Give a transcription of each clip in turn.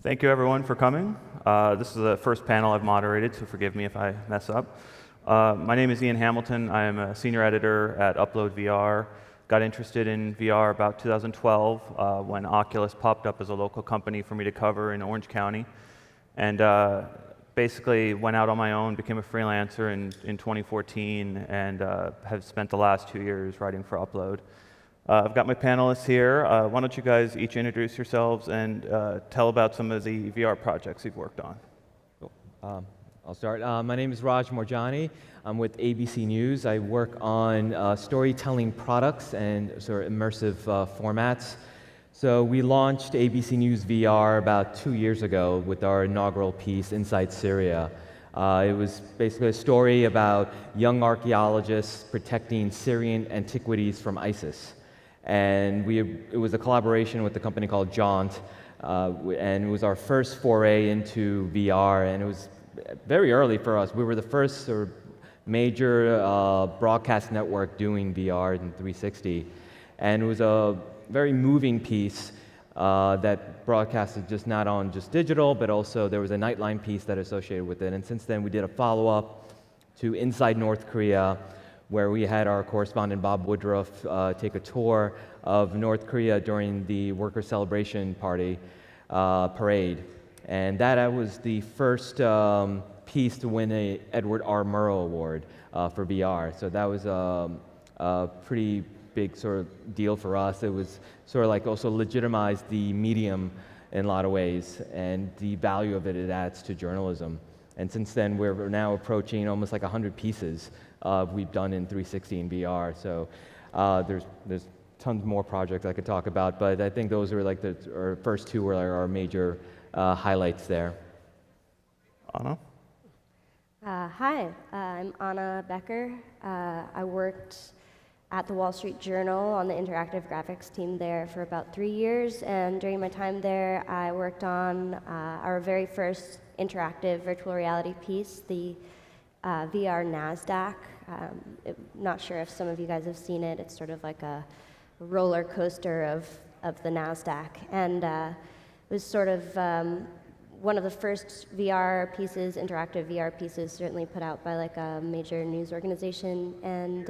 Thank you, everyone, for coming. This is the first panel I've moderated, so forgive me if I mess up. My name is Ian Hamilton. I am a senior editor at UploadVR. Got interested in VR about 2012 when Oculus popped up as a local company for me to cover in Orange County. And basically went out on my own, became a freelancer in 2014, and have spent the last 2 years writing for Upload. I've got my panelists here. Why don't you guys each introduce yourselves and tell about some of the VR projects you've worked on. Cool. I'll start. My name is Raj Moorjani. I'm with ABC News. I work on storytelling products and sort of immersive formats. So we launched ABC News VR about 2 years ago with our inaugural piece, Inside Syria. It was basically a story about young archaeologists protecting Syrian antiquities from ISIS. And it was a collaboration with a company called Jaunt, and it was our first foray into VR, and it was very early for us. We were the first sort of major broadcast network doing VR in 360, and it was a very moving piece that broadcasted just not on just digital, but also there was a Nightline piece that associated with it. And since then, we did a follow-up to Inside North Korea, where we had our correspondent Bob Woodruff take a tour of North Korea during the Worker Celebration parade. And that was the first piece to win a Edward R. Murrow Award for VR. So that was a pretty big sort of deal for us. It was sort of like also legitimized the medium in a lot of ways and the value of it adds to journalism. And since then, we're now approaching almost like 100 pieces we've done in 360 and VR. So there's tons more projects I could talk about, but I think those are like our first two were our major highlights there. Anna? Hi, I'm Anna Becker. I worked at the Wall Street Journal on the interactive graphics team there for about 3 years, and during my time there, I worked on our very first interactive virtual reality piece, the VR NASDAQ. Not sure if some of you guys have seen it. It's sort of like a roller coaster of the NASDAQ, and it was sort of one of the first VR pieces, interactive VR pieces, certainly put out by like a major news organization, and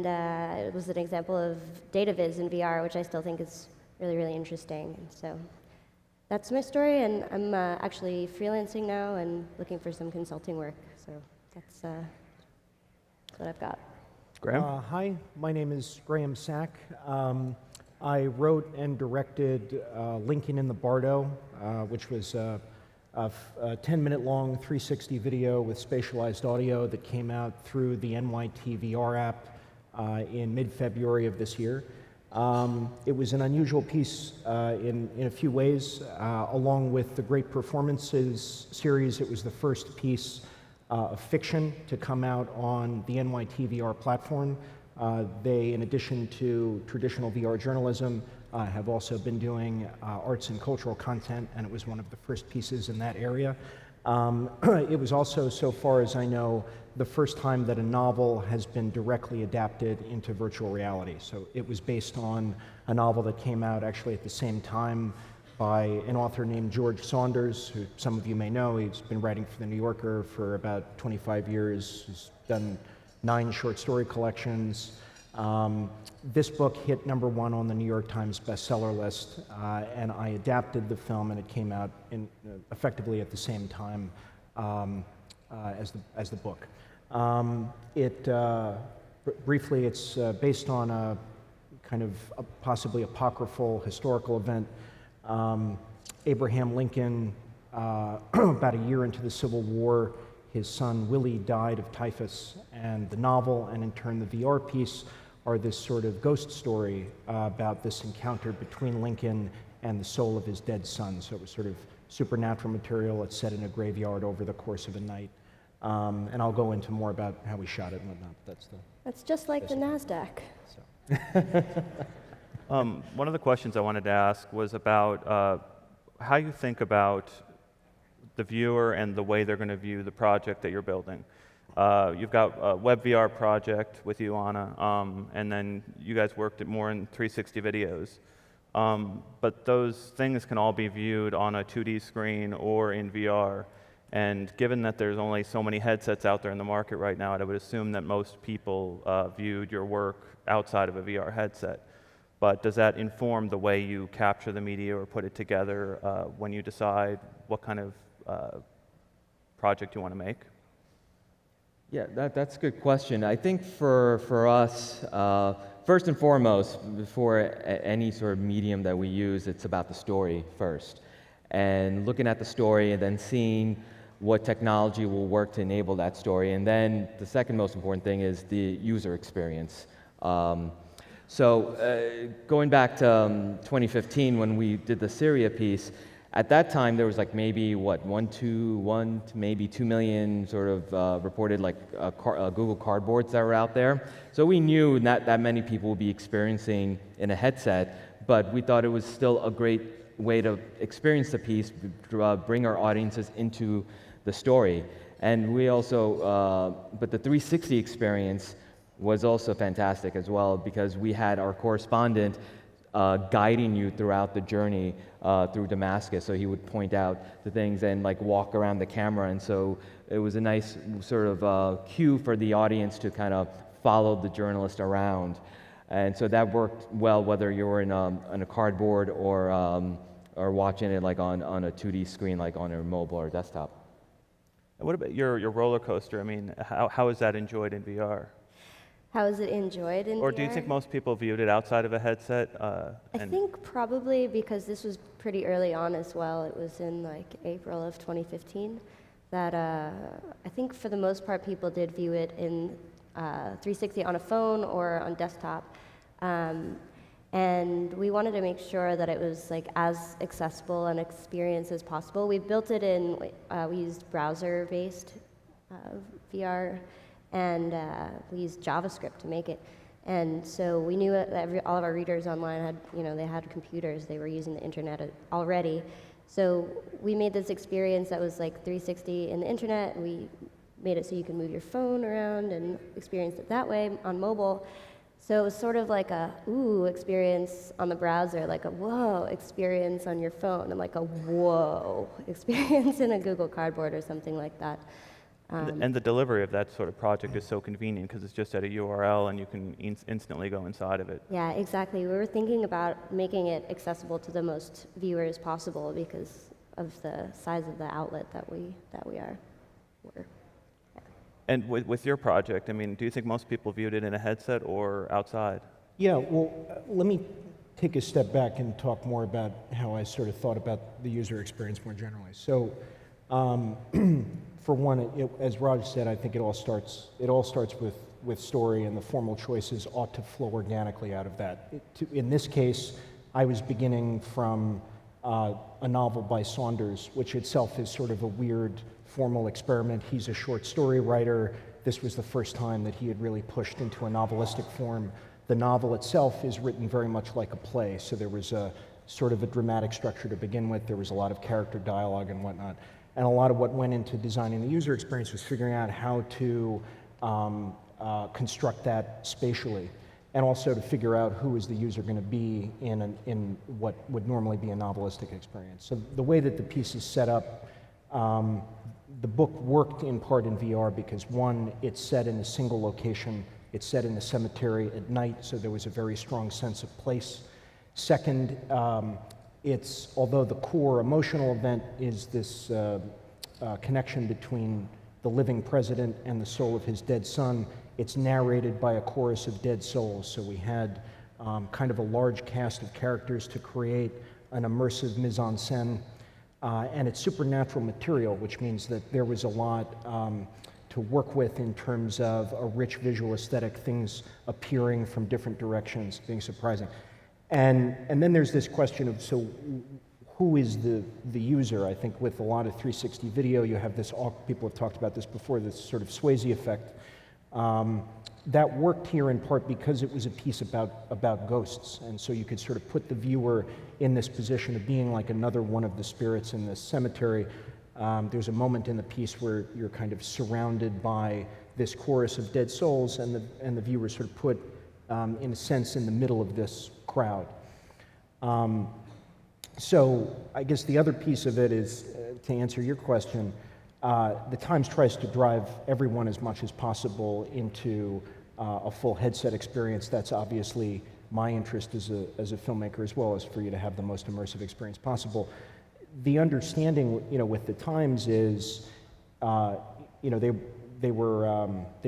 it was an example of data viz in VR, which I still think is really, really interesting. And so that's my story, and I'm actually freelancing now and looking for some consulting work. So that's what I've got. Graham? Hi, my name is Graham Sack. I wrote and directed Lincoln in the Bardo, which was a 10-minute long 360 video with spatialized audio that came out through the NYT VR app in mid-February of this year. It was an unusual piece in a few ways. Along with the Great Performances series, it was the first piece of fiction to come out on the NYT VR platform. They, in addition to traditional VR journalism, have also been doing arts and cultural content, and it was one of the first pieces in that area. It was also, so far as I know, the first time that a novel has been directly adapted into virtual reality. So it was based on a novel that came out actually at the same time by an author named George Saunders, who some of you may know. He's been writing for The New Yorker for about 25 years. He's done 9 short story collections. This book hit #1 on the New York Times bestseller list, and I adapted the film, and it came out effectively at the same time as the book. Briefly, it's based on a kind of possibly apocryphal historical event. Abraham Lincoln, about a year into the Civil War, his son Willie died of typhus, and the novel, and in turn the VR piece, are this sort of ghost story about this encounter between Lincoln and the soul of his dead son. So it was sort of supernatural material. It's set in a graveyard over the course of a night. And I'll go into more about how we shot it and whatnot. That's just like the NASDAQ. So. One of the questions I wanted to ask was about how you think about the viewer and the way they're going to view the project that you're building. You've got a web VR project with you, Anna, and then you guys worked more in 360 videos. But those things can all be viewed on a 2D screen or in VR. And given that there's only so many headsets out there in the market right now, I would assume that most people viewed your work outside of a VR headset. But does that inform the way you capture the media or put it together when you decide what kind of project you want to make? Yeah, that's a good question. I think for us, first and foremost, before any sort of medium that we use, it's about the story first. And looking at the story and then seeing what technology will work to enable that story. And then the second most important thing is the user experience. Going back to 2015 when we did the Syria piece, at that time there was like maybe one to maybe 2 million sort of reported Google Cardboards that were out there. So we knew not that many people would be experiencing in a headset, but we thought it was still a great way to experience the piece, bring our audiences into the story. And we also, but the 360 experience was also fantastic as well, because we had our correspondent guiding you throughout the journey through Damascus. So he would point out the things and like walk around the camera. And so it was a nice sort of cue for the audience to kind of follow the journalist around. And so that worked well, whether you were in a cardboard or watching it like on a 2D screen, like on a mobile or desktop. What about your roller coaster? I mean, how is that enjoyed in VR? How is it enjoyed in Or VR? do you think most people viewed it outside of a headset? I think probably because this was pretty early on as well. It was in like April of 2015 that I think for the most part people did view it in 360 on a phone or on desktop. And we wanted to make sure that it was like as accessible an experience as possible. We built it in, we used browser-based VR, and we used JavaScript to make it. And so we knew that all of our readers online had, they had computers, they were using the internet already. So we made this experience that was like 360 in the internet. We made it so you can move your phone around and experience it that way on mobile. So it was sort of like a ooh experience on the browser, like a whoa experience on your phone, and like a whoa experience in a Google Cardboard or something like that. And the delivery of that sort of project is so convenient because it's just at a URL and you can instantly go inside of it. Yeah, exactly. We were thinking about making it accessible to the most viewers possible because of the size of the outlet that we were. And with your project, I mean, do you think most people viewed it in a headset or outside? Yeah, well, let me take a step back and talk more about how I sort of thought about the user experience more generally. So, for one, as Raj said, I think it all starts with story, and the formal choices ought to flow organically out of that. In this case, I was beginning from a novel by Saunders, which itself is sort of a weird formal experiment. He's a short story writer. This was the first time that he had really pushed into a novelistic form. The novel itself is written very much like a play, so there was a sort of a dramatic structure to begin with. There was a lot of character dialogue and whatnot. And a lot of what went into designing the user experience was figuring out how to construct that spatially, and also to figure out who is the user going to be in what would normally be a novelistic experience. So the way that the piece is set up, the book worked in part in VR because, one, it's set in a single location. It's set in a cemetery at night, so there was a very strong sense of place. Second, although the core emotional event is this connection between the living president and the soul of his dead son, it's narrated by a chorus of dead souls. So we had kind of a large cast of characters to create an immersive mise-en-scène. And it's supernatural material, which means that there was a lot to work with in terms of a rich visual aesthetic, things appearing from different directions, being surprising. And then there's this question of, so who is the user? I think with a lot of 360 video, you have this, people have talked about this before, this sort of Swayze effect. That worked here in part because it was a piece about ghosts, and so you could sort of put the viewer in this position of being like another one of the spirits in this cemetery. There's a moment in the piece where you're kind of surrounded by this chorus of dead souls, and the viewer sort of put, in a sense, in the middle of this crowd. So I guess the other piece of it is, to answer your question, the Times tries to drive everyone as much as possible into a full headset experience. That's obviously my interest as a filmmaker, as well as for you to have the most immersive experience possible. The understanding, with the Times is, they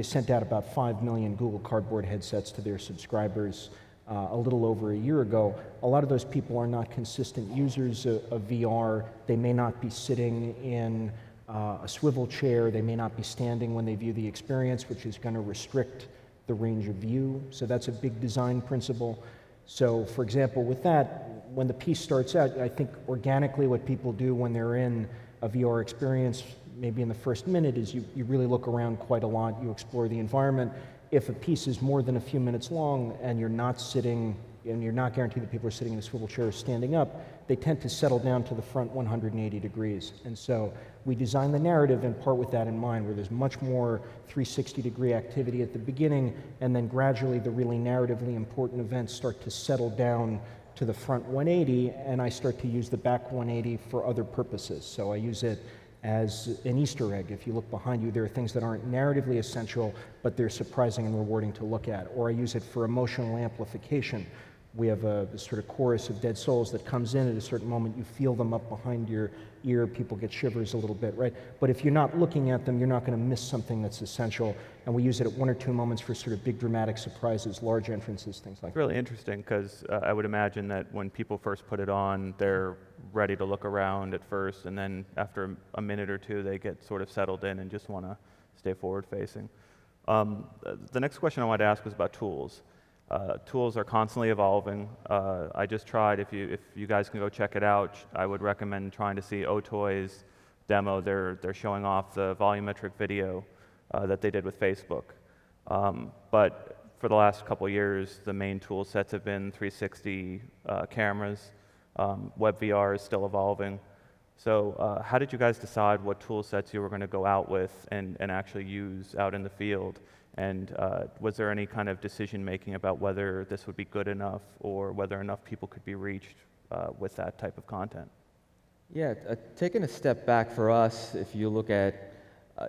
sent out about 5 million Google Cardboard headsets to their subscribers a little over a year ago. A lot of those people are not consistent users of VR. They may not be sitting in a swivel chair. They may not be standing when they view the experience, which is going to restrict the range of view. So that's a big design principle. So, for example, with that, when the piece starts out, I think organically what people do when they're in a VR experience, maybe in the first minute, is you really look around quite a lot. You explore the environment. If a piece is more than a few minutes long and you're not sitting, and you're not guaranteed that people are sitting in a swivel chair or standing up, they tend to settle down to the front 180 degrees. And so we design the narrative in part with that in mind, where there's much more 360-degree activity at the beginning, and then gradually the really narratively important events start to settle down to the front 180, and I start to use the back 180 for other purposes. So I use it as an Easter egg. If you look behind you, there are things that aren't narratively essential, but they're surprising and rewarding to look at. Or I use it for emotional amplification. We have a sort of chorus of Dead Souls that comes in at a certain moment. You feel them up behind your ear. People get shivers a little bit, right? But if you're not looking at them, you're not going to miss something that's essential. And we use it at 1 or 2 moments for sort of big dramatic surprises, large entrances, things like that. Really interesting, because I would imagine that when people first put it on, they're ready to look around at first, and then after a minute or two, they get sort of settled in and just want to stay forward-facing. The next question I wanted to ask was about tools. Tools are constantly evolving. I just tried, if you guys can go check it out, I would recommend trying to see Otoy's demo. They're showing off the volumetric video that they did with Facebook. But for the last couple of years, the main tool sets have been 360 cameras. WebVR is still evolving. So how did you guys decide what tool sets you were going to go out with and actually use out in the field? And was there any kind of decision-making about whether this would be good enough or whether enough people could be reached with that type of content? Yeah, taking a step back for us, if you look at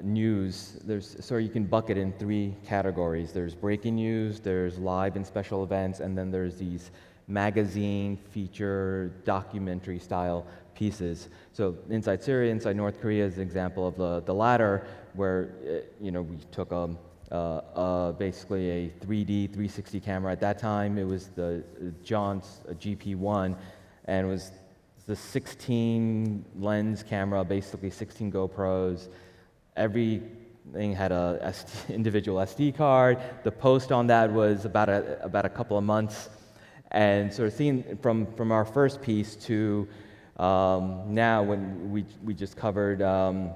news, you can bucket in 3 categories. There's breaking news, there's live and special events, and then there's these magazine, feature, documentary style pieces. So inside Syria, inside North Korea is an example of the latter, where we took basically a 3D 360 camera. At that time, it was the John's GP1, and it was the 16 lens camera, basically 16 GoPros. Everything had a individual SD card. The post on that was about a couple of months, and sort of seeing from our first piece to now, when we just covered a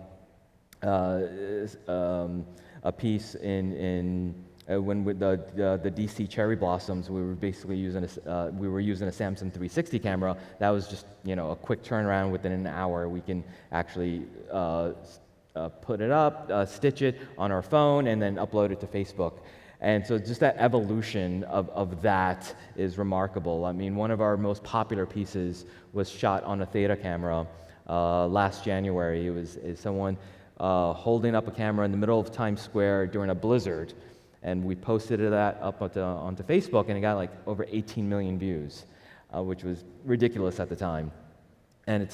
piece when with the DC cherry blossoms, we were basically using a Samsung 360 camera. That was just a quick turnaround. Within an hour, we can actually put it up, stitch it on our phone, and then upload it to Facebook. And so just that evolution of that is remarkable. I mean, one of our most popular pieces was shot on a Theta camera last January. It was someone holding up a camera in the middle of Times Square during a blizzard, and we posted that up onto Facebook, and it got like over 18 million views, which was ridiculous at the time. And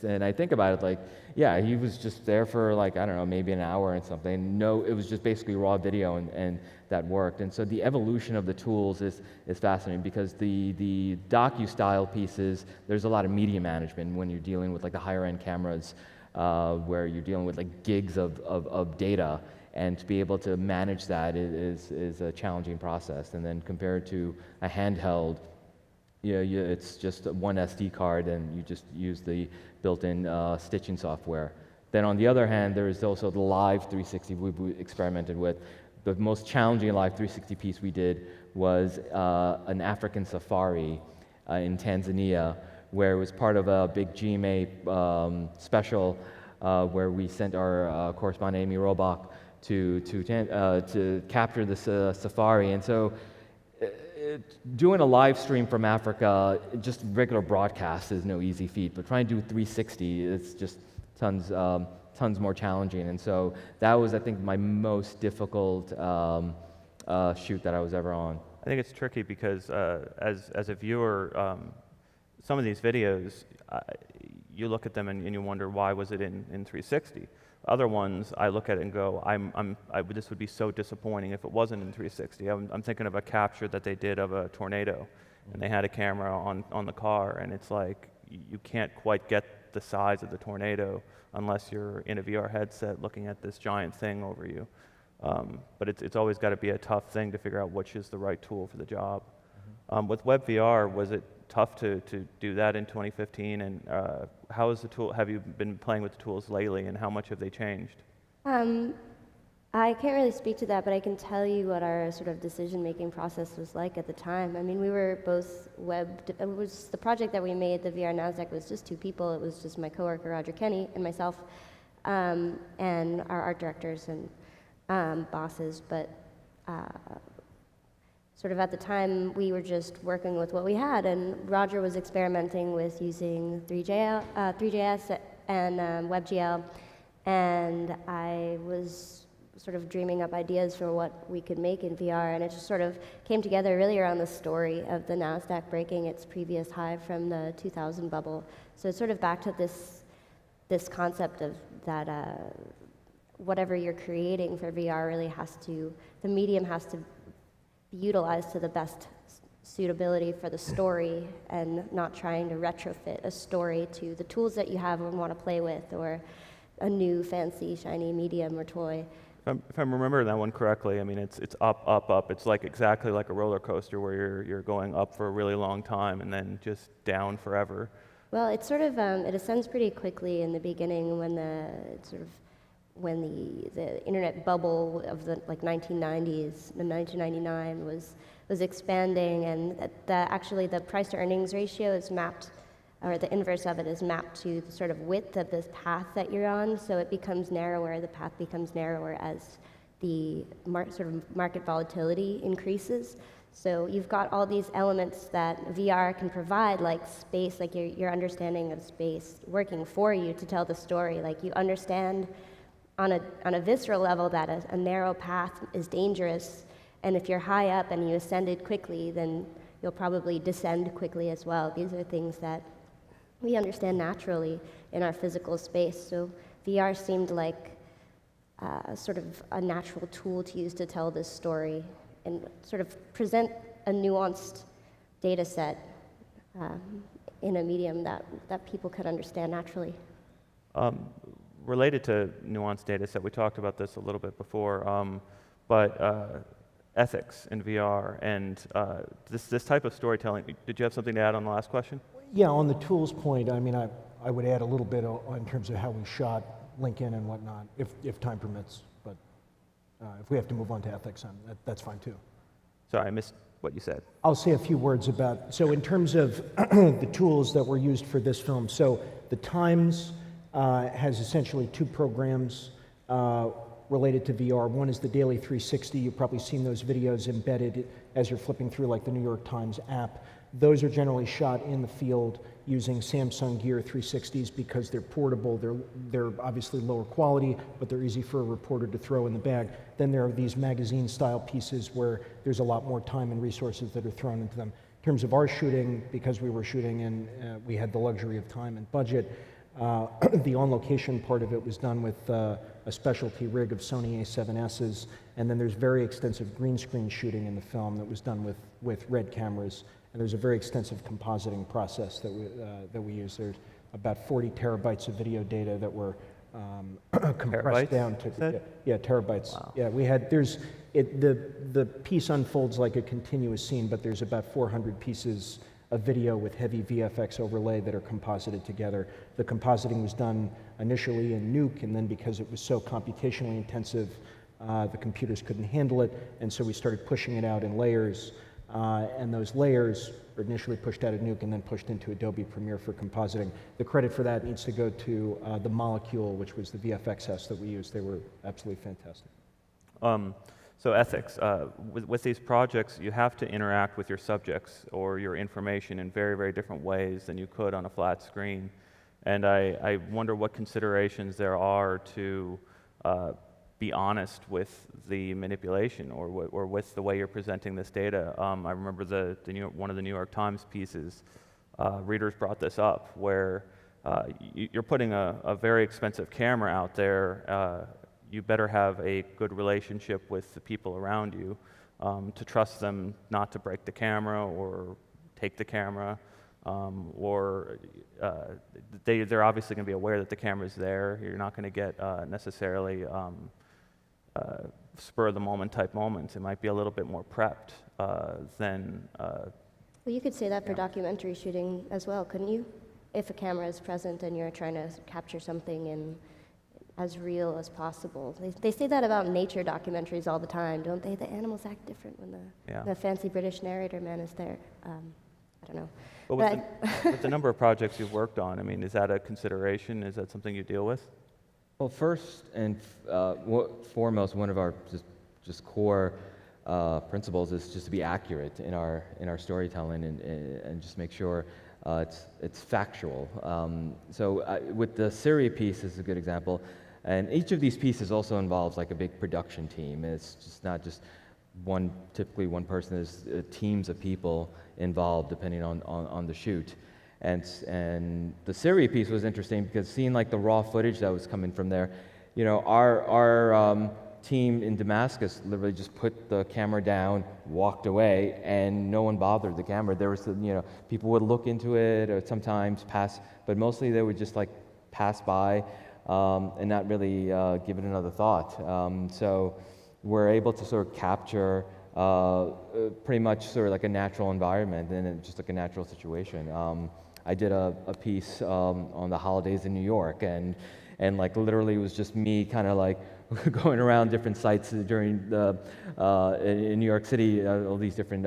and I think about it like, yeah, he was just there for like, I don't know, maybe an hour and something. No, it was just basically raw video, and that worked. And so the evolution of the tools is fascinating, because the docu-style pieces, there's a lot of media management when you're dealing with like the higher end cameras, where you're dealing with like gigs of data, and to be able to manage that is a challenging process. And then compared to a handheld, it's just one SD card, and you just use the built-in stitching software. Then on the other hand, there is also the live 360 we experimented with. The most challenging live 360 piece we did was an African safari in Tanzania, where it was part of a big GMA special, where we sent our correspondent Amy Robach to capture this safari. And so doing a live stream from Africa, just regular broadcast is no easy feat, but trying to do 360, it's just tons more challenging. And so that was, I think, my most difficult shoot that I was ever on. I think it's tricky because as a viewer, some of these videos, you look at them and you wonder, why was it in 360? Other ones, I look at it and go, this would be so disappointing if it wasn't in 360. I'm thinking of a capture that they did of a tornado, and they had a camera on the car, and it's like, you can't quite get the size of the tornado unless you're in a VR headset looking at this giant thing over you. But it's always got to be a tough thing to figure out which is the right tool for the job. With WebVR, was it tough to do that in 2015? And how is the tool? Have you been playing with the tools lately, and how much have they changed? I can't really speak to that, but I can tell you what our sort of decision-making process was like at the time. I mean, we were both it was the project that we made, the VR NASDAQ, was just two people. It was just my coworker, Roger Kenny, and myself, and our art directors and bosses. But sort of at the time, we were just working with what we had, and Roger was experimenting with using 3JS and WebGL, and I was sort of dreaming up ideas for what we could make in VR, and it just sort of came together really around the story of the NASDAQ breaking its previous high from the 2000 bubble. So it's sort of back to this concept of that whatever you're creating for VR really the medium has to be utilized to the best suitability for the story, and not trying to retrofit a story to the tools that you have and want to play with, or a new fancy shiny medium or toy. If I'm remembering that one correctly, I mean, it's up, up, up. It's like exactly like a roller coaster where you're going up for a really long time and then just down forever. Well, it's sort of it ascends pretty quickly in the beginning when the internet bubble of the 1990s, the 1999 was expanding, and actually the price to earnings ratio is mapped, or the inverse of it is mapped to the sort of width of this path that you're on, so it becomes narrower, the path becomes narrower as the sort of market volatility increases. So you've got all these elements that VR can provide, like space, like your understanding of space working for you to tell the story. Like, you understand on a visceral level that a narrow path is dangerous, and if you're high up and you ascended quickly, then you'll probably descend quickly as well. These are things that we understand naturally in our physical space. So VR seemed like sort of a natural tool to use to tell this story and sort of present a nuanced data set in a medium that people could understand naturally. Related to nuanced data set, we talked about this a little bit before, but ethics in VR and this type of storytelling. Did you have something to add on the last question? Yeah, on the tools point, I mean, I would add a little bit in terms of how we shot Lincoln and whatnot, if time permits. But if we have to move on to ethics, that's fine too. Sorry, I missed what you said. I'll say a few words about, so in terms of the tools that were used for this film, so the Times has essentially two programs related to VR. One is the Daily 360. You've probably seen those videos embedded as you're flipping through, like the New York Times app. Those are generally shot in the field using Samsung Gear 360s because they're portable. They're obviously lower quality, but they're easy for a reporter to throw in the bag. Then there are these magazine-style pieces where there's a lot more time and resources that are thrown into them. In terms of our shooting, because we were shooting and we had the luxury of time and budget, the on-location part of it was done with a specialty rig of Sony A7Ss, and then there's very extensive green screen shooting in the film that was done with RED cameras, and there's a very extensive compositing process that we use. There's about 40 terabytes of video data that were compressed down to terabytes. Wow. Yeah, we had the piece unfolds like a continuous scene, but there's about 400 pieces of video with heavy VFX overlay that are composited together. The compositing was done initially in Nuke, and then because it was so computationally intensive, the computers couldn't handle it, and so we started pushing it out in layers, and those layers were initially pushed out of Nuke and then pushed into Adobe Premiere for compositing. The credit for that needs to go to the Molecule, which was the VFX house that we used. They were absolutely fantastic. So ethics. With these projects, you have to interact with your subjects or your information in very, very different ways than you could on a flat screen. And I wonder what considerations there are to be honest with the manipulation or with the way you're presenting this data. I remember one of the New York Times pieces, readers brought this up, where you're putting a very expensive camera out there. You better have a good relationship with the people around you to trust them not to break the camera or take the camera, or they're obviously going to be aware that the camera's there. You're not going to get necessarily spur of the moment type moments. It might be a little bit more prepped than. Well, you could say that for documentary shooting as well, couldn't you? If a camera is present and you're trying to capture something in as real as possible. They say that about nature documentaries all the time, don't they? The animals act different when the fancy British narrator man is there. I don't know. But with the number of projects you've worked on, I mean, is that a consideration? Is that something you deal with? Well, first and foremost, one of our just core principles is just to be accurate in our storytelling and just make sure it's factual. So with the Syria piece is a good example, and each of these pieces also involves like a big production team. It's just not just typically one person. There's teams of people involved depending on the shoot. And the Syria piece was interesting because seeing like the raw footage that was coming from there, you know, our team in Damascus literally just put the camera down, walked away, and no one bothered the camera. There was, people would look into it or sometimes pass, but mostly they would just like pass by and not really give it another thought. So we're able to sort of capture pretty much sort of like a natural environment and just like a natural situation. I did a piece on the holidays in New York, and like literally it was just me kind of like going around different sites during in New York City, all these different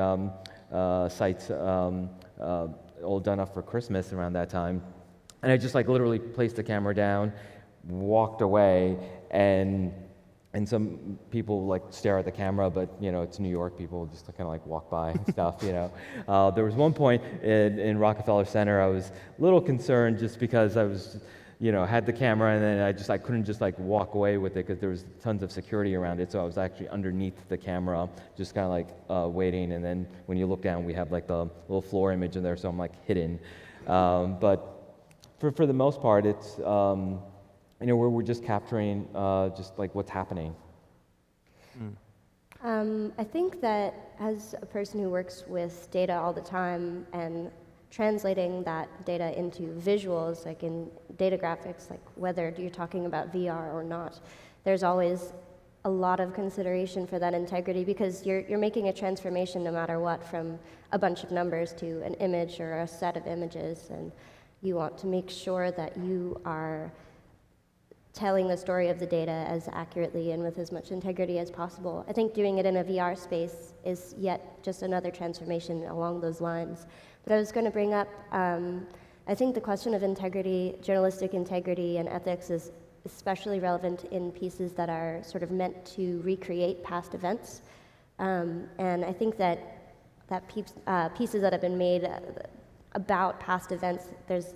sites all done up for Christmas around that time. And I just like literally placed the camera down, walked away, and some people like stare at the camera, but it's New York, people just kind of like walk by and stuff. There was one point in Rockefeller Center I was a little concerned just because I was had the camera, and then I couldn't just like walk away with it because there was tons of security around it. So I was actually underneath the camera, just kind of like waiting. And then when you look down, we have like the little floor image in there, so I'm like hidden. But for the most part, it's we're just capturing just like what's happening. I think that as a person who works with data all the time and translating that data into visuals, like in data graphics, like whether you're talking about VR or not, there's always a lot of consideration for that integrity because you're making a transformation no matter what, from a bunch of numbers to an image or a set of images, and you want to make sure that you are telling the story of the data as accurately and with as much integrity as possible. I think doing it in a VR space is yet just another transformation along those lines. But I was going to bring up, I think the question of integrity, journalistic integrity and ethics is especially relevant in pieces that are sort of meant to recreate past events. And I think that pieces that have been made about past events, there's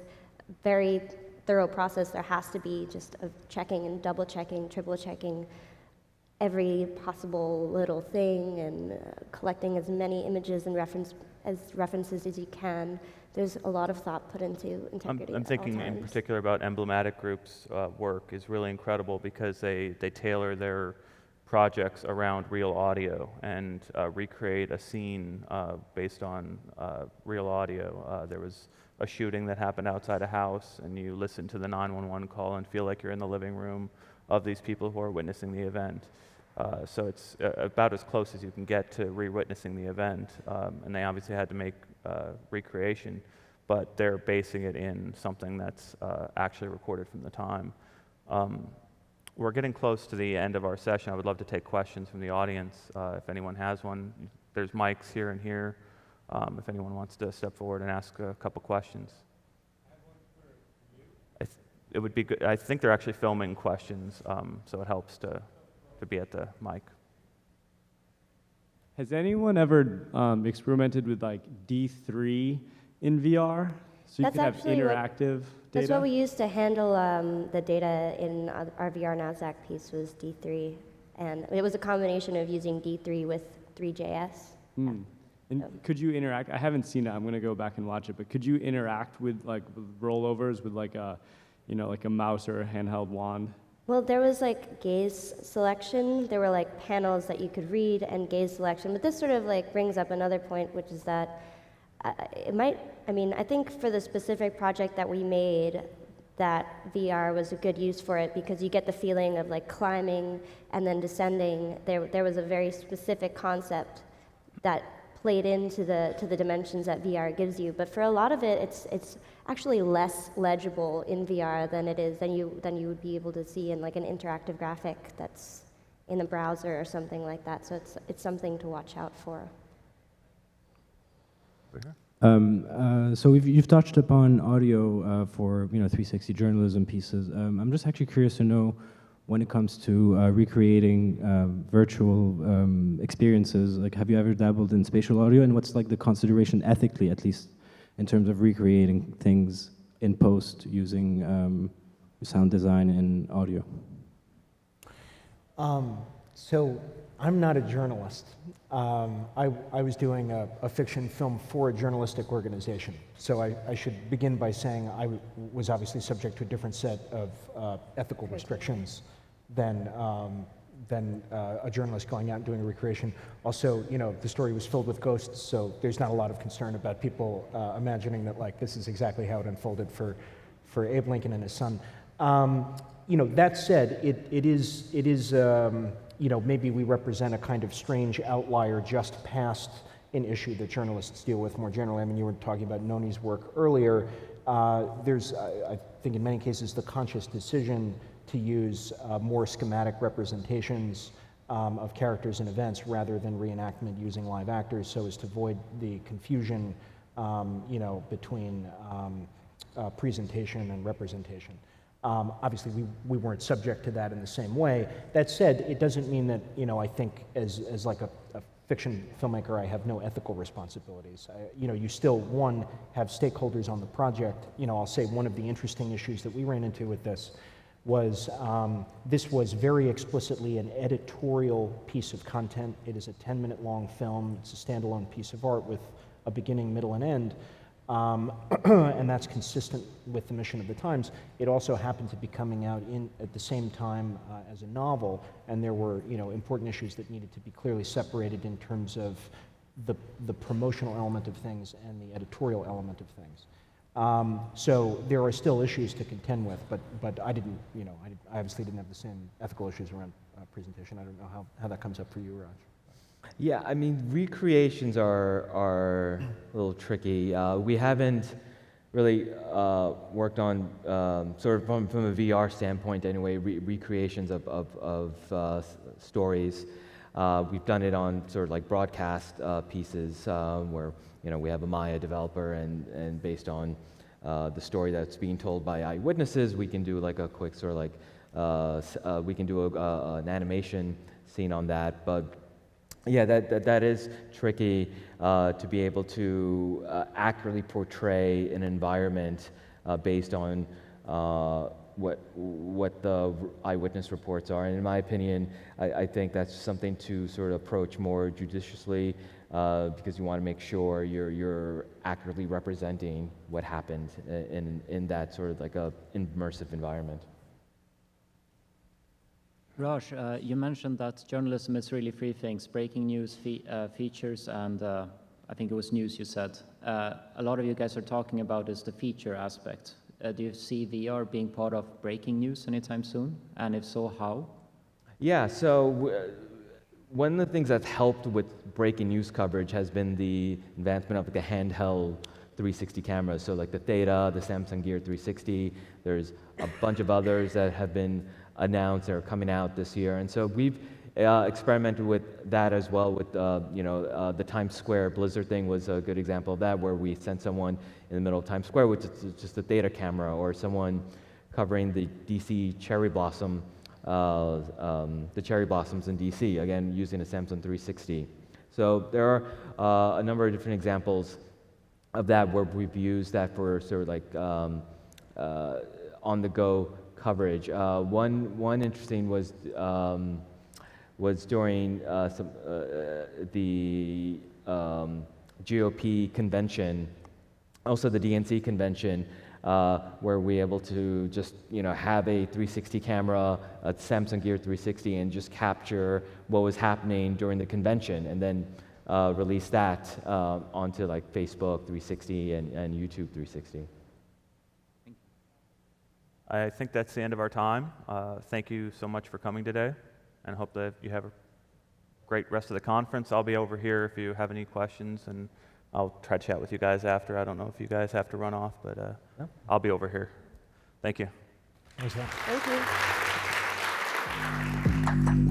very thorough process. There has to be just of checking and double checking, triple checking every possible little thing and collecting as many images and references as you can. There's a lot of thought put into integrity. I'm thinking in particular about Emblematic Group's work is really incredible because they tailor their projects around real audio and recreate a scene based on real audio. There was a shooting that happened outside a house, and you listen to the 911 call and feel like you're in the living room of these people who are witnessing the event. So it's about as close as you can get to re-witnessing the event. And they obviously had to make recreation, but they're basing it in something that's actually recorded from the time. We're getting close to the end of our session. I would love to take questions from the audience if anyone has one. There's mics here and here. If anyone wants to step forward and ask a couple questions. It would be good. I think they're actually filming questions, so it helps to be at the mic. Has anyone ever experimented with like D3 in VR? So you That's could have actually what- interactive That's data? what we used to handle the data in our VR NASDAQ piece was D3. And it was a combination of using D3 with 3JS. Hmm. And could you interact? I haven't seen it. I'm going to go back and watch it. But could you interact with like with rollovers with like a, like a mouse or a handheld wand? Well, there was like gaze selection. There were like panels that you could read and gaze selection. But this sort of like brings up another point, which is that I think for the specific project that we made, that VR was a good use for it because you get the feeling of like climbing and then descending. There was a very specific concept that played into the dimensions that VR gives you. But for a lot of it, it's actually less legible in VR than you would be able to see in like an interactive graphic that's in a browser or something like that. So it's something to watch out for. So you've touched upon audio for 360 journalism pieces. I'm just actually curious to know when it comes to recreating virtual experiences. Like, have you ever dabbled in spatial audio, and what's like the consideration ethically, at least, in terms of recreating things in post using sound design and audio? So I'm not a journalist. I was doing a fiction film for a journalistic organization. So I should begin by saying I was obviously subject to a different set of ethical restrictions than a journalist going out and doing a recreation. Also, the story was filled with ghosts, so there's not a lot of concern about people imagining that like this is exactly how it unfolded for Abe Lincoln and his son. That said, it is maybe we represent a kind of strange outlier just past an issue that journalists deal with more generally. I mean, you were talking about Noni's work earlier. There's, I think in many cases, the conscious decision to use more schematic representations of characters and events rather than reenactment using live actors so as to avoid the confusion, between presentation and representation. Obviously, we weren't subject to that in the same way. That said, it doesn't mean that, I think as like a fiction filmmaker, I have no ethical responsibilities. You still, one, have stakeholders on the project. I'll say one of the interesting issues that we ran into with this was very explicitly an editorial piece of content. It is a 10-minute long film. It's a standalone piece of art with a beginning, middle, and end. And that's consistent with the mission of the Times. It also happened to be coming out at the same time as a novel, and there were important issues that needed to be clearly separated in terms of the promotional element of things and the editorial element of things. So there are still issues to contend with, but I didn't, I obviously didn't have the same ethical issues around presentation. I don't know how that comes up for you, Raj. Yeah, I mean, recreations are a little tricky. We haven't really worked on, sort of from a VR standpoint anyway, recreations of stories. We've done it on sort of like broadcast pieces where, we have a Maya developer and based on the story that's being told by eyewitnesses, we can do like a quick sort of like, we can do an animation scene on that. But yeah, that is tricky to be able to accurately portray an environment based on what the eyewitness reports are. And in my opinion, I think that's something to sort of approach more judiciously because you want to make sure you're accurately representing what happened in that sort of like a immersive environment. Raj, you mentioned that journalism is really three things: breaking news, features, and I think it was news you said. A lot of you guys are talking about is the feature aspect. Do you see VR being part of breaking news anytime soon? And if so, how? Yeah, so one of the things that's helped with breaking news coverage has been the advancement of the handheld 360 cameras. So like the Theta, the Samsung Gear 360, there's a bunch of others that have been announced that are coming out this year. And so we've experimented with that as well with, the Times Square Blizzard thing was a good example of that, where we sent someone in the middle of Times Square with just a Theta camera, or someone covering the DC cherry blossom, the cherry blossoms in DC, again, using a Samsung 360. So there are a number of different examples of that where we've used that for sort of like on-the-go coverage. One interesting was during the GOP convention, also the DNC convention, where we're able to just have a 360 camera, a Samsung Gear 360, and just capture what was happening during the convention, and then release that onto like Facebook 360 and YouTube 360. I think that's the end of our time. Thank you so much for coming today, and hope that you have a great rest of the conference. I'll be over here if you have any questions, and I'll try to chat with you guys after. I don't know if you guys have to run off, but No. I'll be over here. Thank you. Thanks, Matt. Thank you.